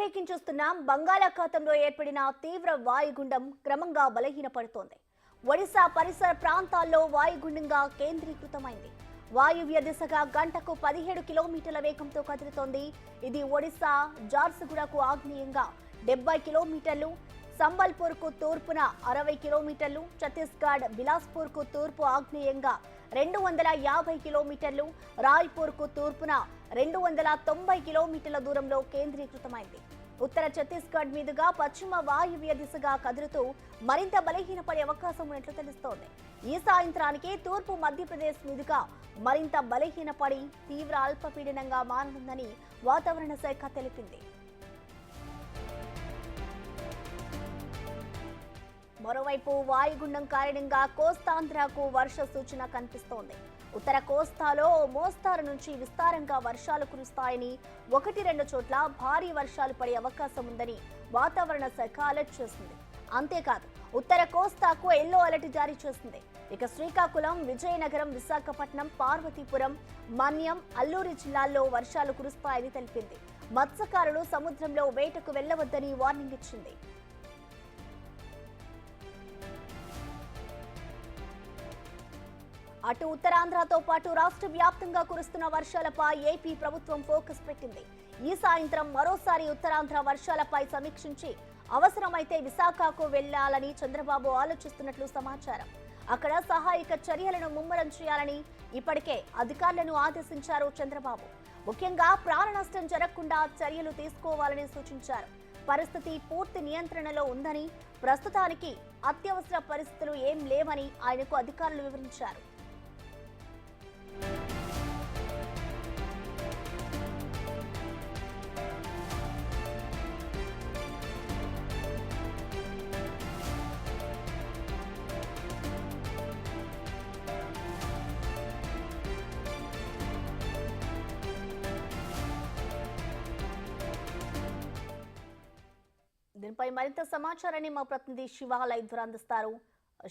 Breaking చూస్తున్నాం. బంగాళాఖాతంలో ఏర్పడిన తీవ్ర వాయుగుండం క్రమంగా బలహీనపడుతోంది. ఒడిశా పరిసర ప్రాంతాల్లో వాయుగుండంగా కేంద్రీకృతమైంది. వాయువ్య దిశగా గంటకు 17 కిలోమీటర్ల వేగంతో కదులుతోంది. ఇది ఒడిశా జార్సుగుడకు ఆగ్నేయంగా 70 కిలోమీటర్లు, సంబల్పూర్కు తూర్పున 60 కిలోమీటర్లు, ఛత్తీస్గఢ్ బిలాస్పూర్కు తూర్పు ఆగ్నేయంగా 250 కిలోమీటర్లు, రాయ్పూర్కు తూర్పున 290 కిలోమీటర్ల దూరంలో కేంద్రీకృతమైంది. ఉత్తర ఛత్తీస్గఢ్ మీదుగా పశ్చిమ వాయువ్య దిశగా కదులుతూ మరింత బలహీనపడే అవకాశం ఉన్నట్లు తెలుస్తోంది. ఈ సాయంత్రానికి తూర్పు మధ్యప్రదేశ్ మీదుగా మరింత బలహీనపడి తీవ్ర అల్పపీడనంగా మారనుందని వాతావరణ శాఖ తెలిపింది. మరోవైపు వాయుగుండం కారణంగా కోస్తాంధ్రకు వర్ష సూచన కనిపిస్తోంది. ఉత్తర కోస్తాలో మోస్తారు నుంచి విస్తారంగా వర్షాలు కురుస్తాయని, 1-2 చోట్ల భారీ వర్షాలు పడే అవకాశం ఉందని వాతావరణ శాఖ అలర్ట్ చేసింది. అంతేకాదు ఉత్తర కోస్తాకు ఎల్లో అలర్ట్ జారీ చేసింది. ఇక శ్రీకాకుళం, విజయనగరం, విశాఖపట్నం, పార్వతీపురం, మన్యం, అల్లూరి జిల్లాల్లో వర్షాలు కురుస్తాయని తెలిపింది. మత్స్యకారులు సముద్రంలో వేటకు వెళ్లవద్దని వార్నింగ్ ఇచ్చింది. అటు ఉత్తరాంధ్రతో పాటు రాష్ట్ర వ్యాప్తంగా కురుస్తున్న వర్షాలపై ఏపీ ప్రభుత్వం ఫోకస్ పెట్టింది. ఈ సాయంత్రం మరోసారి ఉత్తరాంధ్ర వర్షాలపై సమీక్షించి అవసరమైతే విశాఖకు వెళ్లాలని చంద్రబాబు ఆలోచిస్తున్నట్లు సమాచారం. అక్కడ సహాయక చర్యలను ముమ్మరం చేయాలని ఇప్పటికే అధికారులను ఆదేశించారు చంద్రబాబు. ముఖ్యంగా ప్రాణ నష్టం జరగకుండా చర్యలు తీసుకోవాలని సూచించారు. పరిస్థితి పూర్తి నియంత్రణలో ఉందని, ప్రస్తుతానికి అత్యవసర పరిస్థితులు ఏం లేవని ఆయనకు అధికారులు వివరించారు. దీనిపై మరింత సమాచారాన్ని మా ప్రతినిధి శివ లైవ్ ద్వారా అందిస్తారు.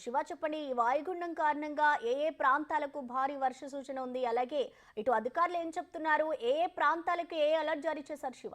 శివ, చెప్పండి, ఈ వాయుగుండం కారణంగా ఏ ప్రాంతాలకు భారీ వర్ష సూచన ఉంది? అలాగే ఇటు అధికారులు ఏం చెప్తున్నారు? ఏ ప్రాంతాలకు అలర్ట్ జారీ చేశారు శివ?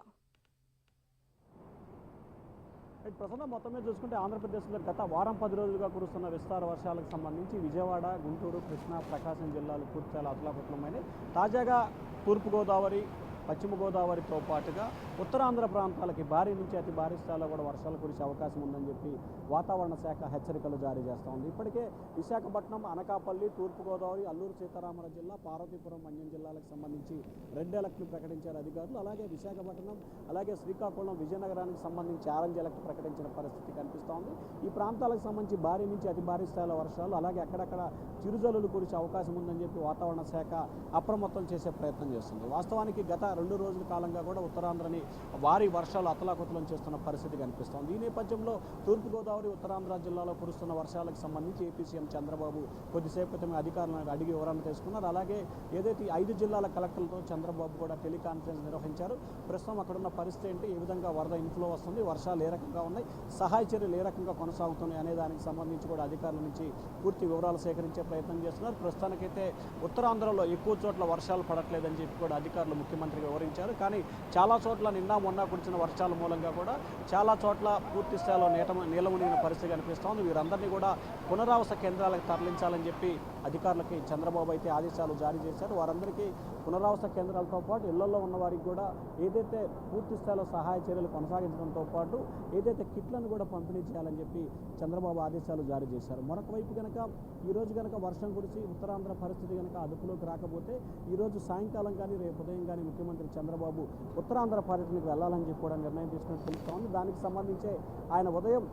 ప్రస్తుతం మొత్తం మీద చూసుకుంటే ఆంధ్రప్రదేశ్లో గత వారం 10 రోజులుగా కురుస్తున్న విస్తార వర్షాలకు సంబంధించి విజయవాడ, గుంటూరు, కృష్ణా, ప్రకాశం జిల్లాలు పూర్తిగా అతలాకుతలమైనవి. తాజాగా తూర్పుగోదావరి, పశ్చిమ గోదావరితో పాటుగా ఉత్తరాంధ్ర ప్రాంతాలకి భారీ నుంచి అతి భారీ స్థాయిలో కూడా వర్షాలు కురిసే అవకాశం ఉందని చెప్పి వాతావరణ శాఖ హెచ్చరికలు జారీ చేస్తూ ఉంది. ఇప్పటికే విశాఖపట్నం, అనకాపల్లి, తూర్పుగోదావరి, అల్లూరు సీతారామరాజు జిల్లా, పార్వతీపురం, మన్యం జిల్లాలకు సంబంధించి రెడ్ అలర్ట్లు ప్రకటించారు అధికారులు. అలాగే విశాఖపట్నం, అలాగే శ్రీకాకుళం, విజయనగరానికి సంబంధించి ఆరెంజ్ అలర్ట్ ప్రకటించిన పరిస్థితి కనిపిస్తోంది. ఈ ప్రాంతాలకు సంబంధించి భారీ నుంచి అతి భారీ స్థాయిలో వర్షాలు, అలాగే అక్కడక్కడ చిరుజల్లులు కురిసే అవకాశం ఉందని చెప్పి వాతావరణ శాఖ అప్రమత్తం చేసే ప్రయత్నం చేస్తుంది. వాస్తవానికి గత 2 రోజుల కాలంగా కూడా ఉత్తరాంధ్రని భారీ వర్షాలు అతలాకుతలం చేస్తున్న పరిస్థితి కనిపిస్తోంది. ఈ నేపథ్యంలో తూర్పుగోదావరి, ఉత్తరాంధ్ర జిల్లాలో కురుస్తున్న వర్షాలకు సంబంధించి ఏపీ సీఎం చంద్రబాబు కొద్దిసేపు క్రితమే అధికారులను అడిగి వివరణ తీసుకున్నారు. అలాగే ఏదైతే 5 జిల్లాల కలెక్టర్లతో చంద్రబాబు కూడా టెలికాన్ఫరెన్స్ నిర్వహించారు. ప్రస్తుతం అక్కడున్న పరిస్థితి ఏంటి, ఏ విధంగా వరద ఇన్ఫ్లో వస్తుంది, వర్షాలు ఏ రకంగా ఉన్నాయి, సహాయ చర్యలు ఏ రకంగా కొనసాగుతున్నాయి అనే దానికి సంబంధించి కూడా అధికారుల నుంచి పూర్తి వివరాలు సేకరించే ప్రయత్నం చేస్తున్నారు. ప్రస్తుతానికైతే ఉత్తరాంధ్రలో ఎక్కువ చోట్ల వర్షాలు పడట్లేదని చెప్పి కూడా అధికారులు ముఖ్యమంత్రికి వివరించారు. కానీ చాలా చోట్ల నిన్న మొన్న కురిసిన వర్షాల మూలంగా కూడా చాలా చోట్ల పూర్తి స్థాయిలో నీలమునిగిన పరిస్థితి కనిపిస్తోంది. వీరందరినీ కూడా పునరావాస కేంద్రాలకు తరలించాలని చెప్పి అధికారులకి చంద్రబాబు అయితే ఆదేశాలు జారీ చేశారు. వారందరికీ పునరావాస కేంద్రాలతో పాటు ఇళ్లలో ఉన్న వారికి కూడా ఏదైతే పూర్తి స్థాయిలో సహాయ చర్యలు కొనసాగించడంతో పాటు ఏదైతే కిట్లను కూడా పంపిణీ చేయాలని చెప్పి చంద్రబాబు ఆదేశాలు జారీ చేశారు. మరొక వైపు కనుక ఈరోజు కనుక వర్షం కురిసి ఉత్తరాంధ్ర పరిస్థితి కనుక అదుపులోకి రాకపోతే ఈరోజు సాయంకాలం కానీ రేపు ఉదయం కానీ ముఖ్యమంత్రి చంద్రబాబు ఉత్తరాంధ్ర పర్యటనకు వెళ్లాలని చెప్పి కూడా నిర్ణయం తీసుకుని తెలుస్తోంది. దానికి సంబంధించి ఆయన ఉదయం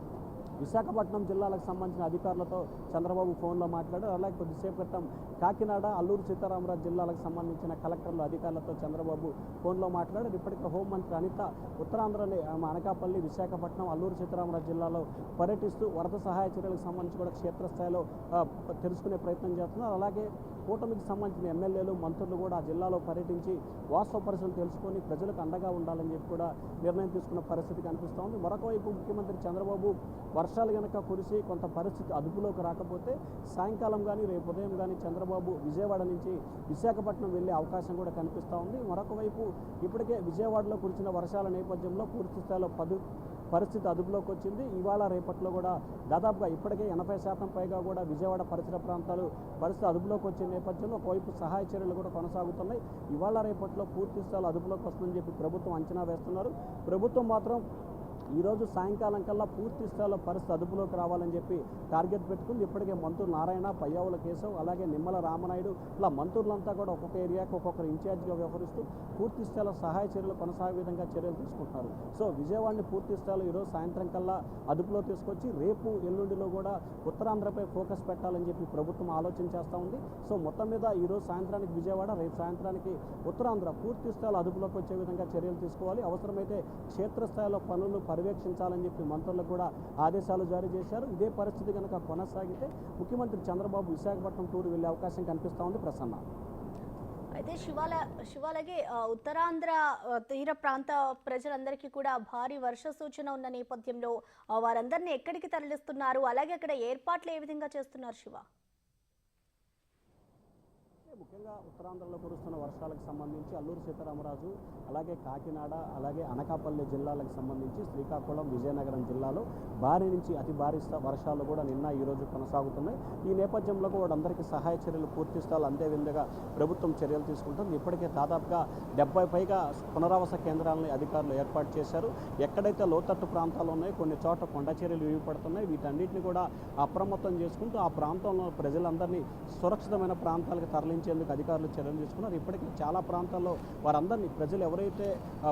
విశాఖపట్నం జిల్లాలకు సంబంధించిన అధికారులతో చంద్రబాబు ఫోన్లో మాట్లాడారు. అలాగే కొద్దిసేపు క్రితం కాకినాడ, అల్లూరు సీతారామరాజు జిల్లాలకు సంబంధించిన కలెక్టర్లు, అధికారులతో చంద్రబాబు ఫోన్లో మాట్లాడారు. ఇప్పటికే హోంమంత్రి అనిత ఉత్తరాంధ్రలో అనకాపల్లి, విశాఖపట్నం, అల్లూరు సీతారామరాజు జిల్లాలో పర్యటిస్తూ వరద సహాయ చర్యలకు సంబంధించి కూడా క్షేత్రస్థాయిలో తెలుసుకునే ప్రయత్నం చేస్తున్నారు. అలాగే కూటమికి సంబంధించిన ఎమ్మెల్యేలు, మంత్రులు కూడా ఆ జిల్లాలో పర్యటించి వాస్తవ పరిస్థితులు తెలుసుకొని ప్రజలకు అండగా ఉండాలని చెప్పి కూడా నిర్ణయం తీసుకున్న పరిస్థితి కనిపిస్తోంది. మరొక వైపు ముఖ్యమంత్రి చంద్రబాబు వర్షాలు కనుక కురిసి కొంత పరిస్థితి అదుపులోకి రాకపోతే సాయంకాలం కానీ రేపు ఉదయం కానీ చంద్రబాబు విజయవాడ నుంచి విశాఖపట్నం వెళ్ళే అవకాశం కూడా కనిపిస్తూ ఉంది. మరొక వైపు ఇప్పటికే విజయవాడలో కురిసిన వర్షాల నేపథ్యంలో పూర్తి స్థాయిలో పరిస్థితి అదుపులోకి వచ్చింది. ఇవాళ రేపట్లో కూడా దాదాపుగా ఇప్పటికే 80% పైగా కూడా విజయవాడ పరిసర ప్రాంతాలు పరిస్థితి అదుపులోకి వచ్చే నేపథ్యంలో ఒకవైపు సహాయ చర్యలు కూడా కొనసాగుతున్నాయి. ఇవాళ రేపట్లో పూర్తి స్థాయిలో అదుపులోకి వస్తుందని చెప్పి ప్రభుత్వం అంచనా వేస్తున్నారు. ప్రభుత్వం మాత్రం ఈరోజు సాయంకాలం కల్లా పూర్తి స్థాయిలో పరిస్థితి అదుపులోకి రావాలని చెప్పి టార్గెట్ పెట్టుకుంది. ఇప్పటికే మంత్రులు నారాయణ, పయ్యావుల కేశవ్, అలాగే నిమ్మల రామనాయుడు ఇలా మంత్రులంతా కూడా ఒక్కొక్క ఏరియాకు ఒక్కొక్కరు ఇన్ఛార్జిగా వ్యవహరిస్తూ పూర్తి స్థాయిలో సహాయ చర్యలు కొనసాగే విధంగా చర్యలు తీసుకుంటున్నారు. సో విజయవాడని పూర్తి స్థాయిలో ఈరోజు సాయంత్రం కల్లా అదుపులో తీసుకొచ్చి రేపు ఎల్లుండిలో కూడా ఉత్తరాంధ్రపై ఫోకస్ పెట్టాలని చెప్పి ప్రభుత్వం ఆలోచన చేస్తూ ఉంది. సో మొత్తం మీద ఈరోజు సాయంత్రానికి విజయవాడ, రేపు సాయంత్రానికి ఉత్తరాంధ్ర పూర్తి స్థాయిలో అదుపులోకి వచ్చే విధంగా చర్యలు తీసుకోవాలి. అవసరమైతే క్షేత్రస్థాయిలో పనులు పర్యవేక్షించాలని చెప్పి మంత్రులకు కూడా ఆదేశాలు జారీ చేశారు. ఇదే పరిస్థితి కనుక కొనసాగితే ముఖ్యమంత్రి చంద్రబాబు విశాఖపట్నం టూర్ వెళ్ళే అవకాశం కనిపిస్తూ ఉంది. ప్రసన్న అయితే శివాలగే ఉత్తరాంధ్ర తీర ప్రాంత ప్రజలందరికీ కూడా భారీ వర్ష సూచన ఉన్న నేపథ్యంలో వారందరినీ ఎక్కడికి తరలిస్తున్నారు, అలాగే అక్కడ ఏర్పాట్లు ఏ విధంగా చేస్తున్నారు శివ? ముఖ్యంగా ఉత్తరాంధ్రలో కురుస్తున్న వర్షాలకు సంబంధించి అల్లూరు సీతారామరాజు, అలాగే కాకినాడ, అలాగే అనకాపల్లి జిల్లాలకు సంబంధించి శ్రీకాకుళం, విజయనగరం జిల్లాలో భారీ నుంచి అతి భారీ వర్షాలు కూడా నిన్న ఈరోజు కొనసాగుతున్నాయి. ఈ నేపథ్యంలో కూడా అందరికీ సహాయ చర్యలు పూర్తి స్థాయిలో అందే విధంగా ప్రభుత్వం చర్యలు తీసుకుంటుంది. ఇప్పటికే దాదాపుగా 70 పైగా పునరావాస కేంద్రాలని అధికారులు ఏర్పాటు చేశారు. ఎక్కడైతే లోతట్టు ప్రాంతాలు ఉన్నాయో కొన్ని చోట్ల కొండ చర్యలు విడిపడుతున్నాయి. వీటన్నిటిని కూడా అప్రమత్తం చేసుకుంటూ ఆ ప్రాంతంలో ప్రజలందరినీ సురక్షితమైన ప్రాంతాలకు తరలించేందుకు అధికారులు చర్యలు తీసుకున్నారు. ఇప్పటికీ చాలా ప్రాంతాల్లో వారందరినీ ప్రజలు ఎవరైతే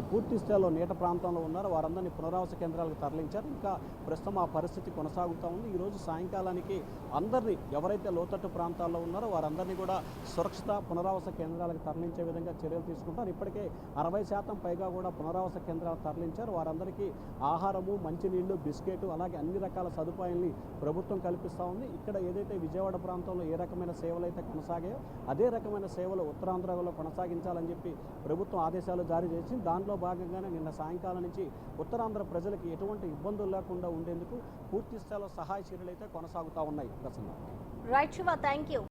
పూర్తి స్థాయిలో నీట ప్రాంతంలో ఉన్నారో వారందరినీ పునరావాస కేంద్రాలకు తరలించారు. ఇంకా ప్రస్తుతం ఆ పరిస్థితి కొనసాగుతూ ఉంది. ఈరోజు సాయంకాలానికి అందరినీ ఎవరైతే లోతట్టు ప్రాంతాల్లో ఉన్నారో వారందరినీ కూడా సురక్షిత పునరావాస కేంద్రాలకు తరలించే విధంగా చర్యలు తీసుకుంటారు. ఇప్పటికే 60% పైగా కూడా పునరావాస కేంద్రాలకు తరలించారు. వారందరికీ ఆహారము, మంచినీళ్లు, బిస్కెట్ అలాగే అన్ని రకాల సదుపాయాల్ని ప్రభుత్వం కల్పిస్తూ ఉంది. ఇక్కడ ఏదైతే విజయవాడ ప్రాంతంలో ఏ రకమైన సేవలు అయితే కొనసాగాయో అదే రకమైన సేవలు ఉత్తరాంధ్రలో కొనసాగించాలని చెప్పి ప్రభుత్వం ఆదేశాలు జారీ చేసింది. దాంట్లో భాగంగానే నిన్న సాయంకాలం నుంచి ఉత్తరాంధ్ర ప్రజలకు ఎటువంటి ఇబ్బందులు లేకుండా ఉండేందుకు పూర్తి స్థాయిలో సహాయ చర్యలు అయితే కొనసాగుతూ ఉన్నాయి. Right Shiva, thank you.